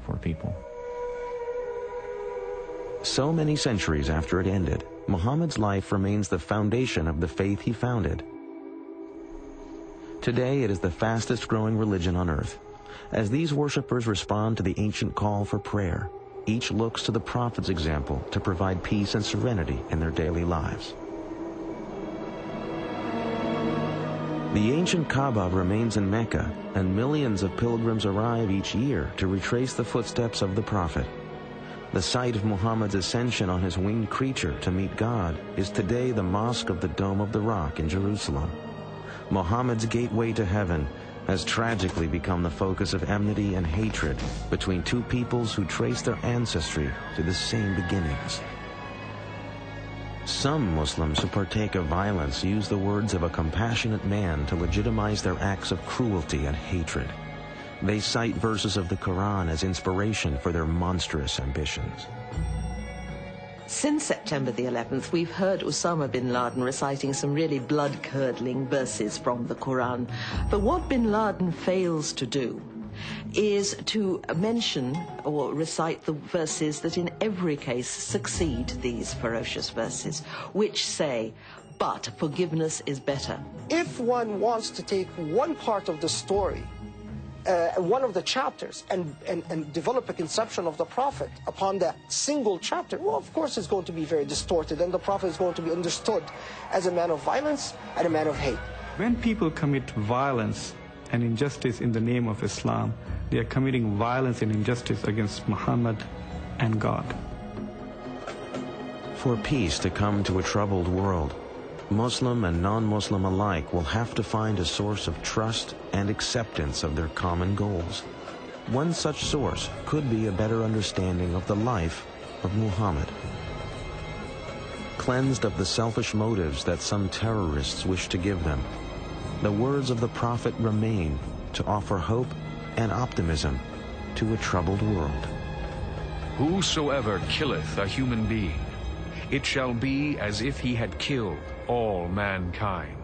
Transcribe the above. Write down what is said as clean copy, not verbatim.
for people. So many centuries after it ended, Muhammad's life remains the foundation of the faith he founded. Today it is the fastest growing religion on earth. As these worshippers respond to the ancient call for prayer, each looks to the Prophet's example to provide peace and serenity in their daily lives. The ancient Kaaba remains in Mecca, and millions of pilgrims arrive each year to retrace the footsteps of the Prophet. The site of Muhammad's ascension on his winged creature to meet God is today the Mosque of the Dome of the Rock in Jerusalem. Muhammad's gateway to heaven has tragically become the focus of enmity and hatred between two peoples who trace their ancestry to the same beginnings. Some Muslims who partake of violence use the words of a compassionate man to legitimize their acts of cruelty and hatred. They cite verses of the Quran as inspiration for their monstrous ambitions. Since September the 11th, we've heard Osama bin Laden reciting some really blood-curdling verses from the Quran. But what bin Laden fails to do is to mention or recite the verses that in every case succeed these ferocious verses, which say, "But forgiveness is better." If one wants to take one part of the story, one of the chapters, and develop a conception of the Prophet upon that single chapter, well, of course it's going to be very distorted, and the Prophet is going to be understood as a man of violence and a man of hate. When people commit violence and injustice in the name of Islam, they are committing violence and injustice against Muhammad and God. For peace to come to a troubled world, Muslim and non-Muslim alike will have to find a source of trust and acceptance of their common goals. One such source could be a better understanding of the life of Muhammad. Cleansed of the selfish motives that some terrorists wish to give them, the words of the Prophet remain to offer hope and optimism to a troubled world. Whosoever killeth a human being, it shall be as if he had killed all mankind.